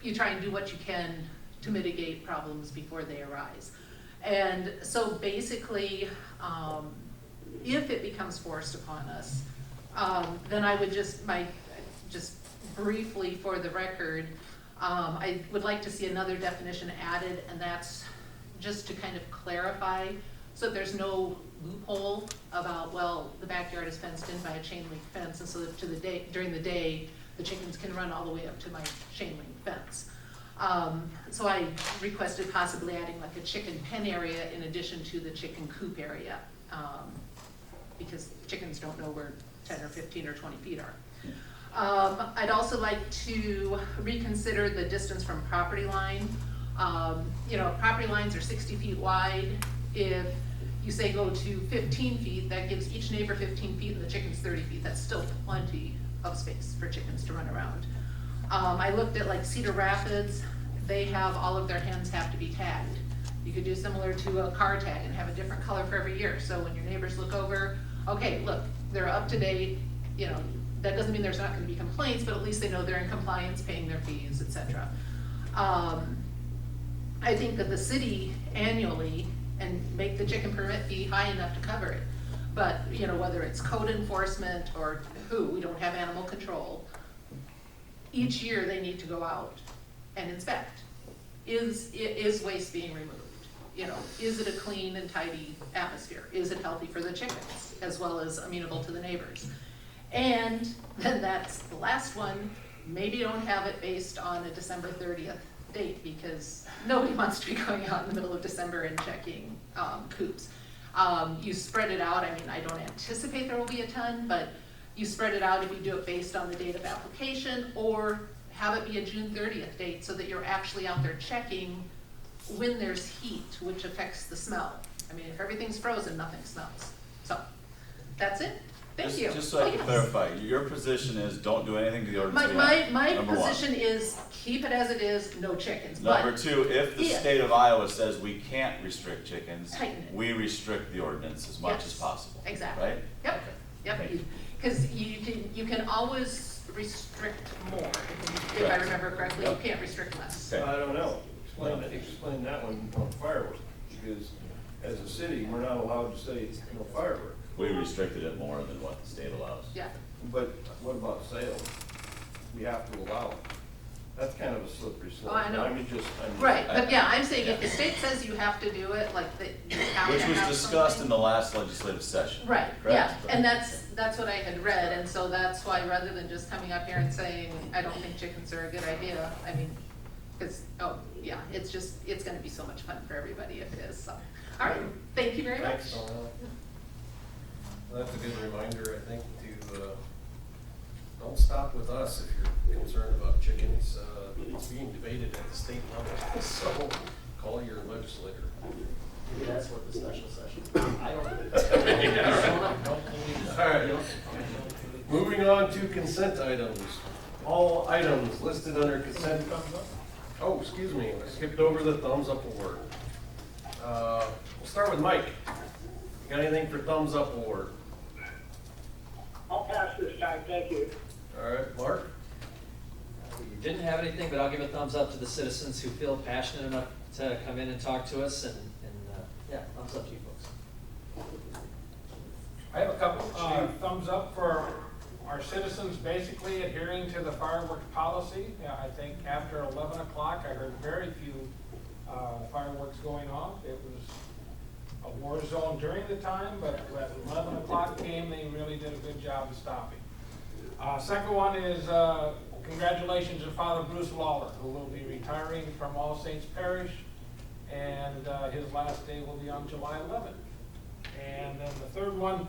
you try and do what you can to mitigate problems before they arise. And so basically, if it becomes forced upon us, then I would just briefly for the record, I would like to see another definition added, and that's just to kind of clarify so that there's no loophole about, well, the backyard is fenced in by a chain link fence, and so that during the day, the chickens can run all the way up to my chain link fence. So I requested possibly adding like a chicken pen area in addition to the chicken coop area, because chickens don't know where 10 or 15 or 20 feet are. I'd also like to reconsider the distance from property line. You know, property lines are 60 feet wide. If you say go to 15 feet, that gives each neighbor 15 feet and the chickens 30 feet. That's still plenty of space for chickens to run around. I looked at like Cedar Rapids. They have all of their hens have to be tagged. You could do similar to a car tag and have a different color for every year. So when your neighbors look over, okay, look, they're up to date. You know, that doesn't mean there's not going to be complaints, but at least they know they're in compliance, paying their fees, etc. I think that the city annually and make the chicken permit fee high enough to cover it. But you know, whether it's code enforcement or we don't have animal control, each year they need to go out and inspect. Is waste being removed? You know, is it a clean and tidy atmosphere? Is it healthy for the chickens as well as amenable to the neighbors? And then that's the last one. Maybe don't have it based on a December 30th date, because nobody wants to be going out in the middle of December and checking coops. You spread it out. I mean, I don't anticipate there will be a ton, but you spread it out if you do it based on the date of application, or have it be a June 30th date so that you're actually out there checking when there's heat, which affects the smell. I mean, if everything's frozen, nothing smells. So that's it. Thank you. Just so I can clarify, your position is don't do anything to the ordinance. My position is keep it as it is, no chickens. Number two, if the state of Iowa says we can't restrict chickens, we restrict the ordinance as much as possible. Exactly. Right? Yep. Yep. Because you can always restrict more. If I remember correctly, you can't restrict less. Okay. I don't know. Explain that one on fireworks, because as a city, we're not allowed to say no fireworks. We restricted it more than what the state allows. Yeah. But what about sales? We have to allow it. That's kind of a slippery slope. Oh, I know. Right, but yeah, I'm saying if the state says you have to do it, like that you have Which to was have discussed something. in the last legislative session. Right, correct? yeah, and that's what I had read, and so that's why rather than just coming up here and saying, I don't think chickens are a good idea, I mean, because, it's gonna be so much fun for everybody if it is, so. All right, thank you very much. Thanks, Donna. Well, that's a good reminder, I think, to don't stop with us if you're concerned about chickens. It's being debated at the state level, so call your legislator. Maybe that's what the special session. I don't. All right. Moving on to consent items. All items listed under consent. Oh, excuse me, I skipped over the thumbs up award. We'll start with Mike. You got anything for thumbs up award? I'll pass this time, thank you. All right, Mark? You didn't have anything, but I'll give a thumbs up to the citizens who feel passionate enough to come in and talk to us, and yeah, thumbs up to you folks. I have a couple thumbs up for our citizens basically adhering to the fireworks policy. Yeah, I think after 11 o'clock, I heard very few fireworks going off. It was a war zone during the time, but when 11 o'clock came, they really did a good job of stopping. Second one is congratulations to Father Bruce Lawler, who will be retiring from All Saints Parish, and his last day will be on July 11th. And then the third one,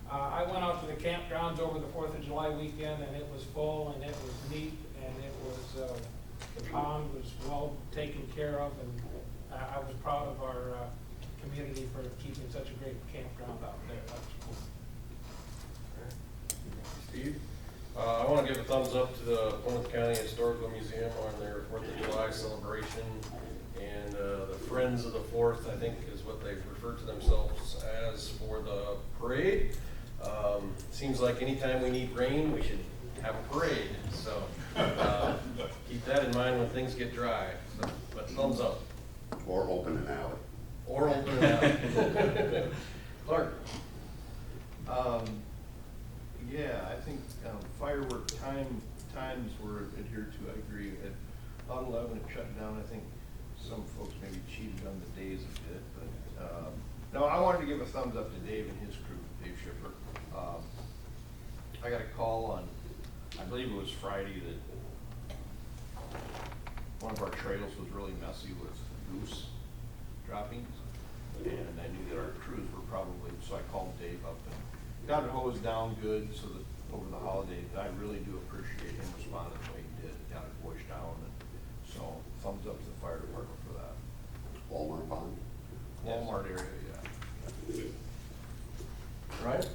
I went out to the campgrounds over the 4th of July weekend, and it was full, and it was neat, and it was, the pond was well taken care of, and I was proud of our community for keeping such a great campground out there. That was cool. Steve? I want to give a thumbs up to the Plymouth County Historical Museum on their 4th of July celebration, and the Friends of the 4th, I think is what they refer to themselves as for the parade. Seems like anytime we need rain, we should have a parade, so keep that in mind when things get dry, so, but thumbs up. Or open an alley. Or open it out. Clark? Yeah, I think firework times were adhered to, I agree. At about 11 it shut down. I think some folks maybe cheated on the days a bit, but, no, I wanted to give a thumbs up to Dave and his crew, Dave Schiffer. I got a call on, I believe it was Friday, that one of our trails was really messy with goose droppings. And I knew that our crews were probably, so I called Dave up and got it hosed down good so that over the holidays, I really do appreciate him responding the way he did, got it washed down. And so thumbs up to the fire department for that. Walmart pond. Walmart area, yeah. Right?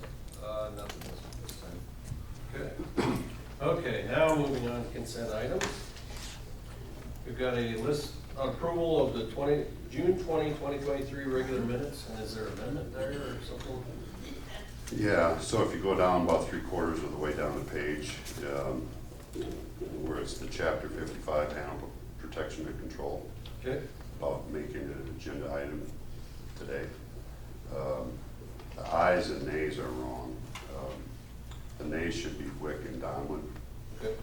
Nothing else at this time. Okay. Okay, now moving on to consent items. We've got a list, approval of the June 20, 2023 regular minutes, and is there an amendment there or something? Yeah, so if you go down about 3/4 of the way down the page, where it's the chapter 55, animal protection and control, Okay, about making it an agenda item today. The ayes and nays are wrong. The nays should be Wick and Donlin, okay,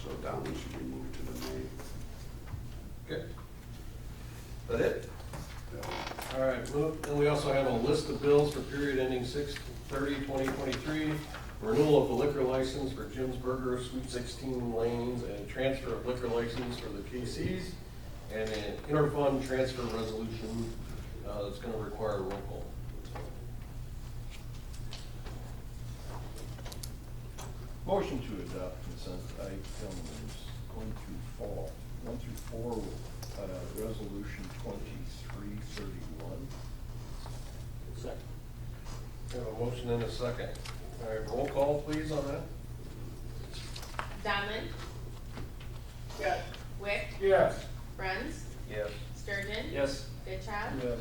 so Donlin should be moved to the nay. okay. Is that it? Yeah. All right, and we also have a list of bills for period ending 6/30/2023, renewal of the liquor license for Jim's Burger, Sweet 16 Lanes, and transfer of liquor license for the KC's, and an interfund transfer resolution that's gonna require a roll call. Motion to adopt consent items going through 1 through 4, resolution 2331. Second. We have a motion and a second. All right, roll call please on that. Diamond, Yes. Wick, Yes. Bruns, Yes. Sturgeon, Yes. Goodchild, Yes.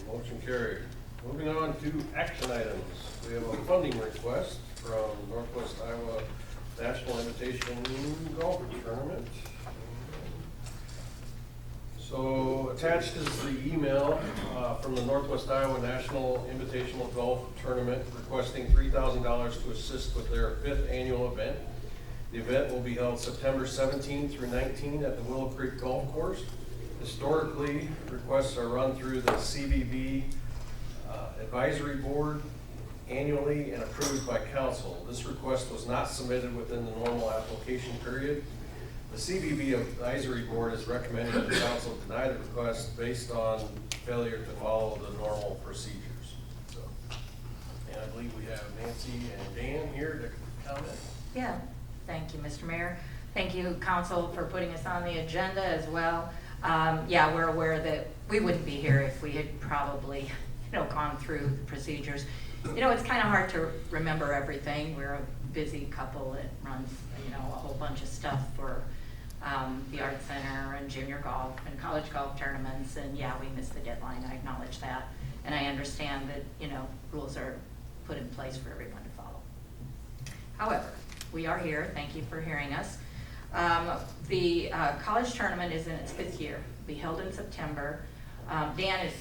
Motion carried. Moving on to action items. We have a funding request from Northwest Iowa National Invitation Golf Tournament. So attached is the email from the Northwest Iowa National Invitational Golf Tournament requesting $3,000 to assist with their 5th annual event. The event will be held September 17 through 19 at the Willow Creek Golf Course. Historically, requests are run through the CVB Advisory Board annually and approved by council. This request was not submitted within the normal application period. The CVB Advisory Board is recommending that the council deny the request based on failure to follow the normal procedures. So, and I believe we have Nancy and Dan here to comment. Yeah, thank you, Mr. Mayor. Thank you, council, for putting us on the agenda as well. Yeah, we're aware that we wouldn't be here if we had probably, gone through the procedures. It's kind of hard to remember everything. We're a busy couple that runs, a whole bunch of stuff for the Art Center and junior golf and college golf tournaments. And yeah, we missed the deadline. I acknowledge that. And I understand that, rules are put in place for everyone to follow. However, we are here. Thank you for hearing us. The college tournament is in its 5th year. It'll be held in September. Dan is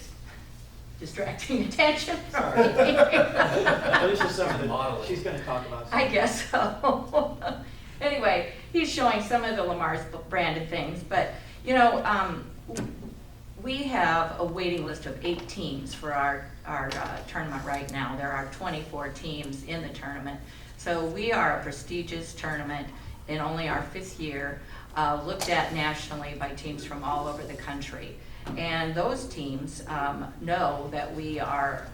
distracting attention from me. This is something she's gonna talk about. I guess so. Anyway, he's showing some of the Lamar's branded things, but we have a waiting list of 8 teams for our tournament right now. There are 24 teams in the tournament. So we are a prestigious tournament in only our 5th year, looked at nationally by teams from all over the country. And those teams know that we are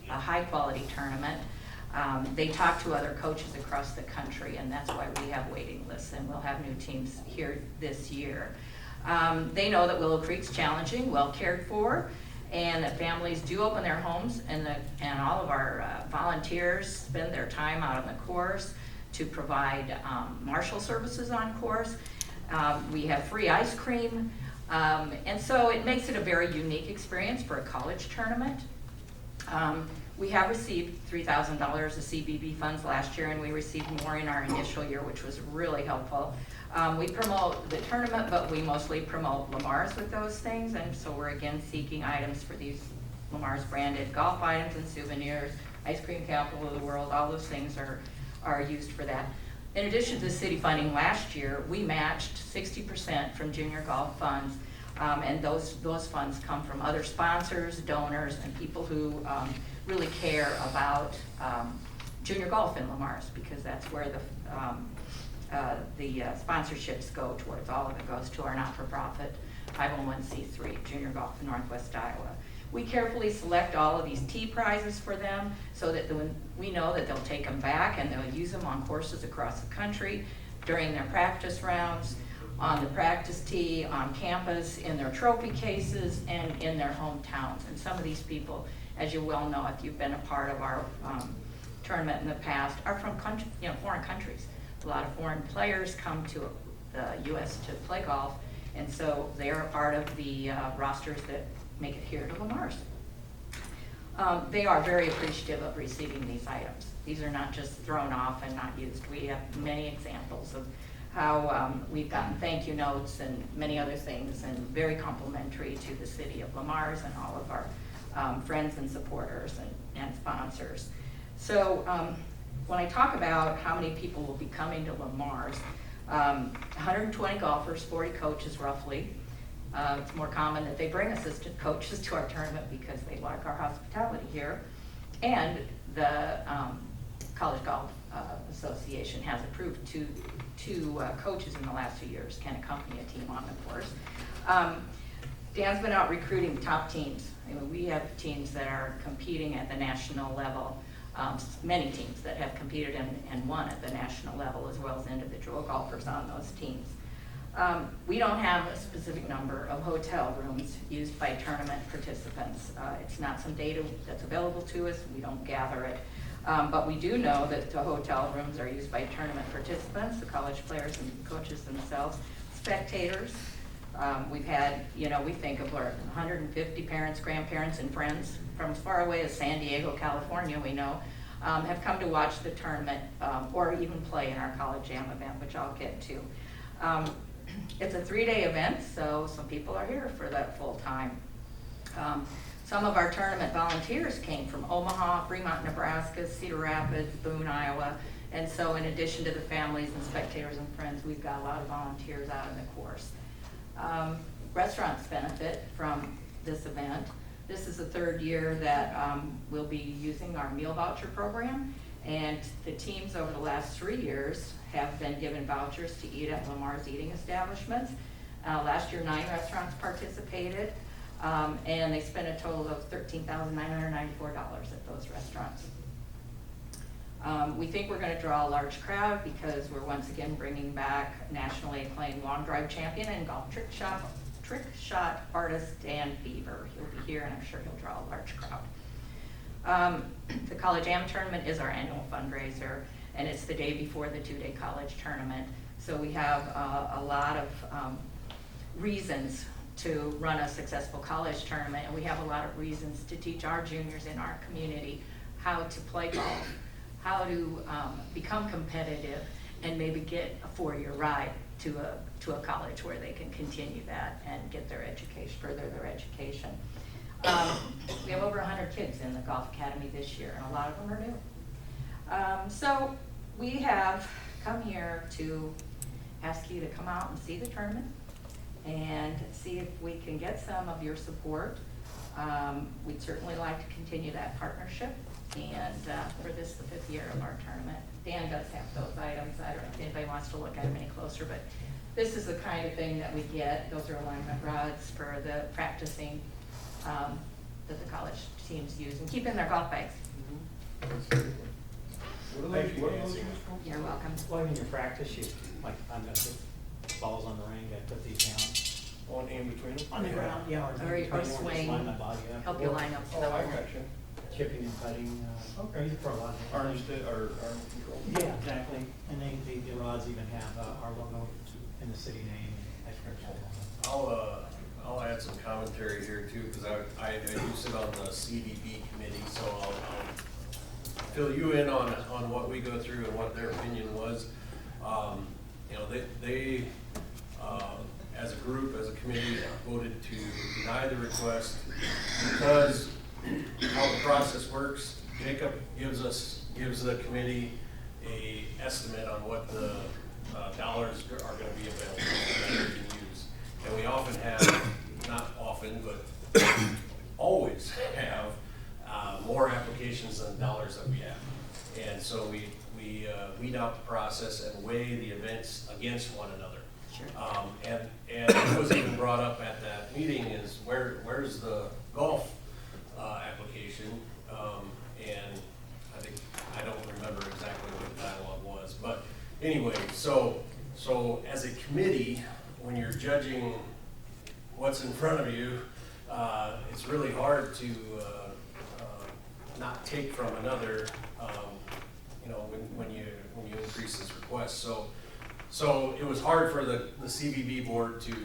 a high-quality tournament. They talk to other coaches across the country, and that's why we have waiting lists, and we'll have new teams here this year. They know that Willow Creek's challenging, well cared for, and that families do open their homes, and all of our volunteers spend their time out on the course to provide marshal services on course. We have free ice cream, and so it makes it a very unique experience for a college tournament. We have received $3,000 of CBB funds last year, and we received more in our initial year, which was really helpful. We promote the tournament, but we mostly promote Lamar's with those things, and so we're again seeking items for these Lamar's branded golf items and souvenirs, ice cream capital of the world, all those things are used for that. In addition to the city funding last year, we matched 60% from junior golf funds, and those funds come from other sponsors, donors, and people who really care about junior golf in Lamar's, because that's where the sponsorships go towards. All of it goes to our not-for-profit 501c3, Junior Golf in Northwest Iowa. We carefully select all of these tee prizes for them so that we know that they'll take them back and they'll use them on courses across the country during their practice rounds, on the practice tee, on campus, in their trophy cases, and in their hometowns. And some of these people, as you well know if you've been a part of our tournament in the past, are from foreign countries. A lot of foreign players come to the U.S. to play golf, and so they are a part of the rosters that make it here to Lamar's. They are very appreciative of receiving these items. These are not just thrown off and not used. We have many examples of how we've gotten thank you notes and many other things, and very complimentary to the city of Lamar's and all of our friends and supporters and sponsors. So when I talk about how many people will be coming to Lamar's, 120 golfers, 40 coaches roughly. It's more common that they bring assistant coaches to our tournament because they like our hospitality here. And the College Golf Association has approved two coaches in the last 2 years can accompany a team on the course. Dan's been out recruiting top teams. I mean, we have teams that are competing at the national level, many teams that have competed and won at the national level, as well as individual golfers on those teams. We don't have a specific number of hotel rooms used by tournament participants. It's not some data that's available to us. We don't gather it. But we do know that the hotel rooms are used by tournament participants, the college players and coaches themselves, spectators. We've had, we think of 150 parents, grandparents, and friends from as far away as San Diego, California, we know, have come to watch the tournament or even play in our College Jam event, which I'll get to. It's a 3-day event, so some people are here for that full time. Some of our tournament volunteers came from Omaha, Fremont, Nebraska, Cedar Rapids, Boone, Iowa, and so in addition to the families and spectators and friends, we've got a lot of volunteers out in the course. Restaurants benefit from this event. This is the 3rd year that we'll be using our meal voucher program, and the teams over the last 3 years have been given vouchers to eat at Lamar's eating establishments. Last year, 9 restaurants participated, and they spent a total of $13,994 at those restaurants. We think we're going to draw a large crowd because we're once again bringing back nationally acclaimed long drive champion and golf trick shot artist Dan Beaver. He'll be here, and I'm sure he'll draw a large crowd. The College Am tournament is our annual fundraiser, and it's the day before the 2-day college tournament. So we have a lot of reasons to run a successful college tournament, and we have a lot of reasons to teach our juniors in our community how to play golf, how to become competitive, and maybe get a 4-year ride to a college where they can continue that and get their education, further their education. We have over 100 kids in the Golf Academy this year, and a lot of them are new. So we have come here to ask you to come out and see the tournament and see if we can get some of your support. We'd certainly like to continue that partnership, and for this, the 5th year of our tournament. Dan does have those items. I don't know if anybody wants to look at them any closer, but this is the kind of thing that we get. Those are alignment rods for the practicing that the college teams use and keep in their golf bags. What are those used for? You're welcome. Well, in your practice, like, I'm gonna hit balls on the range, I put these down. On in between them? On the ground, yeah. Or swing. Line my body up. Help you line up. Oh, I gotcha. Chipping and putting, Okay. use it for a lot of Arm things. or arm control? Yeah, exactly. And the rods even have our logo and the city name and extra. I'll I'll add some commentary here too, because I do sit on the CDB committee, so I'll fill you in on what we go through and what their opinion was. You know, they as a group, as a committee, voted to deny the request because how the process works, Jacob gives the committee a estimate on what the dollars are gonna be available that we can use. And we often have, not often, but always have more applications than dollars that we have. And so we weed out the process and weigh the events against one another. Sure. And it was even brought up at that meeting is where's the golf application? And I don't remember exactly what the dialogue was, but anyway, so as a committee, when you're judging what's in front of you, it's really hard to not take from another, you know, when you increase this request. So it was hard for the CVB board to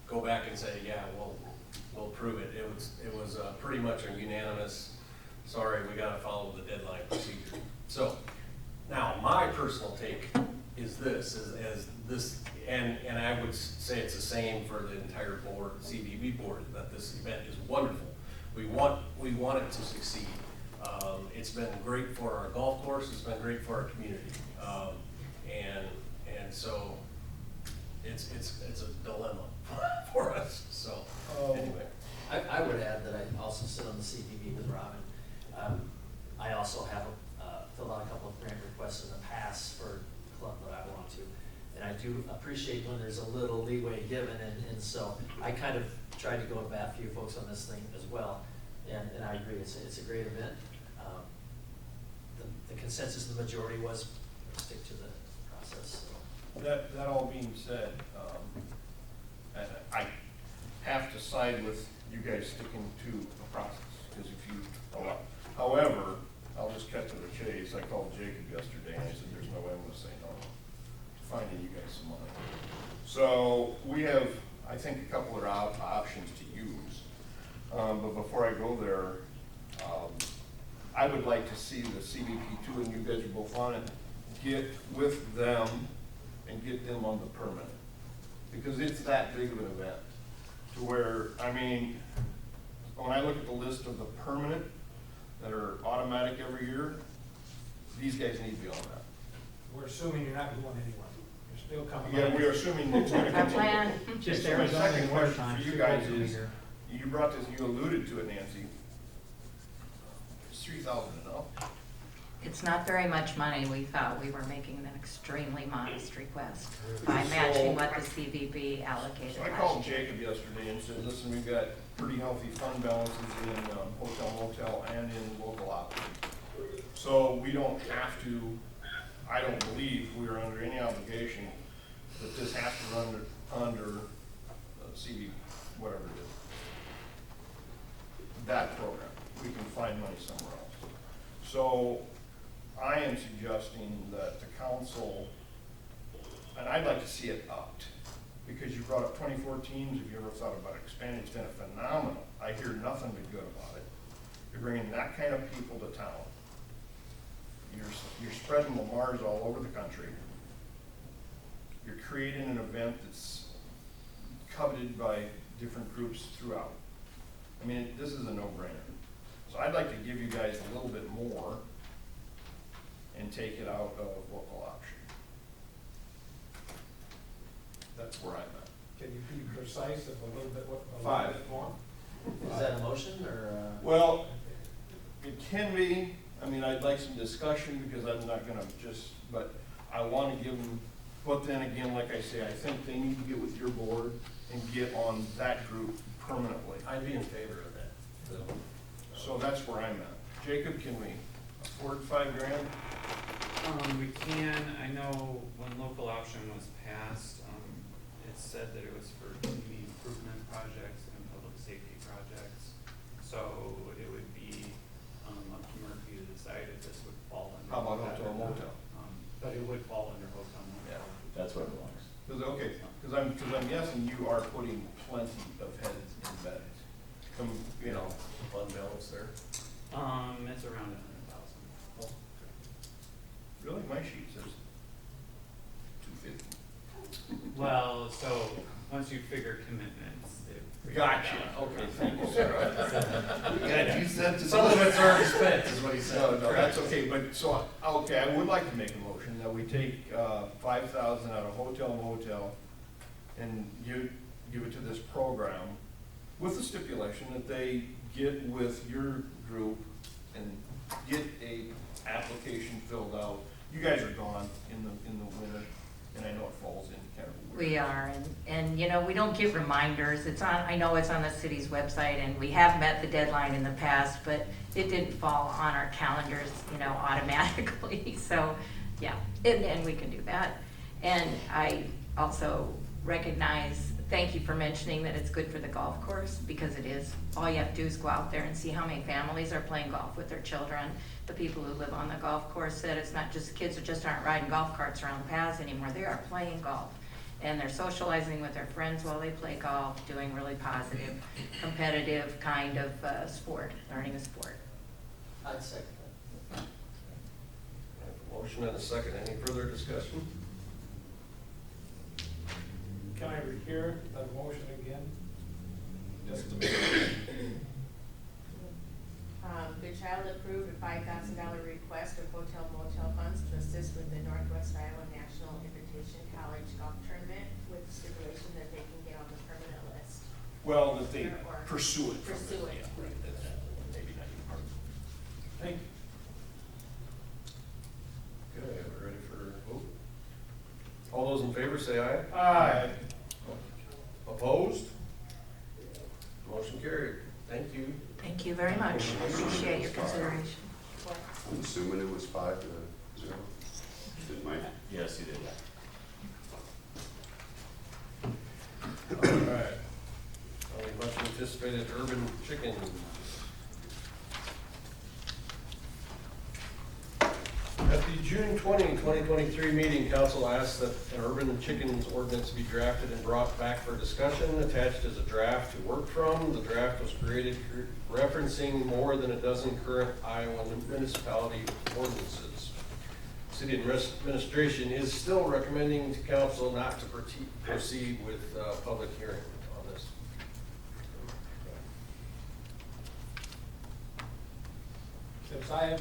go back and say, yeah, we'll approve it. It was pretty much a unanimous, sorry, we gotta follow the deadline procedure. So now my personal take is this, and I would say it's the same for the entire board, CVB board, that this event is wonderful. We want it to succeed. It's been great for our golf course. It's been great for our community, and so it's a dilemma for us. So anyway, I would add that I also sit on the CPB with Robin. I also have filled out a couple of grant requests in the past for a club that I belong to. And I do appreciate when there's a little leeway given, and so I kind of tried to go to bat for you folks on this thing as well. And I agree, it's a great event. The consensus of the majority was stick to the process. So. That all being said, I have to side with you guys sticking to the process, because if you allow. However, I'll just cut to the chase. I called Jacob yesterday and I said, there's no way I'm gonna say no to finding you guys some money. So we have, I think, a couple of options to use. But before I go there, I would like to see the CBP2, and you guys are both on it, get with them and get them on the permanent. Because it's that big of an event. To where, I mean, when I look at the list of the permanent that are automatic every year, these guys need to be on that. We're assuming you're not going anywhere. You're still coming. Yeah, we are assuming it's gonna Our continue. plan. Just So my Arizona second and question Wartime, for you two guys days a is, year. you brought this, you alluded to it, Nancy. Is 3,000 enough? It's not very much money. We thought we were making an extremely modest request by matching what the CVB allocated So I last called year. Jacob yesterday and said, listen, we've got pretty healthy fund balances in hotel, motel, and in local option. So we don't have to, I don't believe we are under any obligation that this has to run under CV, whatever it is. That program. We can find money somewhere else. So I am suggesting that the council, and I'd like to see it upped, because you brought up 24 teams. If you ever thought about expanding, it's been a phenomenal. I hear nothing but good about it. You're bringing that kind of people to town. You're spreading Lamars all over the country. You're creating an event that's coveted by different groups throughout. I mean, this is a no-brainer. So I'd like to give you guys a little bit more and take it out of local option. That's where I'm at. Can you be precise of a little bit what? a little 5. bit more? Is that a motion or? Well, it can be. I mean, I'd like some discussion because I'm not gonna just, but I wanna give them, but then again, like I say, I think they need to get with your board and get on that group permanently. I'd be in favor of that. So that's where I'm at. Jacob, can we afford $5 grand? We can. I know when local option was passed, it said that it was for community improvement projects and public safety projects. So it would be up to Murphy to decide if this would fall under. How about that hotel or not. motel? But it would fall under hotel motel. That's where it belongs. Because I'm guessing you are putting plenty of heads in beds. You know, Fund balance there. It's around 100,000. Oh, okay. really, my sheet says 250. Well, so once you figure commitments, they. Gotcha, okay, thank you, sir. Yeah, you said to. Some of it's already spent, is what he said. No, that's okay, but so, okay, I would like to make a motion that we take 5,000 out of hotel motel and give it to this program with the stipulation that they get with your group and get a application filled out. You guys are gone in the winter, and I know it falls in kind of a weird. We are, and you know, we don't get reminders, it's on, I know it's on the city's website, and we have met the deadline in the past, but it didn't fall on our calendars, you know, automatically, so, yeah, and we can do that. And I also recognize, thank you for mentioning that it's good for the golf course, because it is. All you have to do is go out there and see how many families are playing golf with their children. The people who live on the golf course said it's not just kids who just aren't riding golf carts around the paths anymore, they are playing golf. And they're socializing with their friends while they play golf, doing really positive, competitive kind of sport, learning a sport. I'd second that. I have a motion and a second. Any further discussion? Can I hear the motion again? Just to make Good Child approved a $5,000 request of hotel motel funds to assist with the Northwest Iowa National Invitation College Golf Tournament with the stipulation that they can get on the permanent list. Well, that they Or pursue it. from pursue the- it. yeah, right, that's maybe not even part of it. Thank you. Okay, we're ready for a vote. All those in favor say aye. Aye. Opposed? Motion carried. Thank you. Thank you very much, appreciate your consideration. I'm assuming it was 5-0. Did Mike? Yes, you did. All right. Much anticipated urban chicken. At the June 20, 2023 meeting, council asked that an urban chickens ordinance be drafted and brought back for discussion. Attached is a draft to work from. The draft was created referencing more than a dozen current Iowa municipality ordinances. City administration is still recommending to council not to proceed with public hearing on this. Since I have not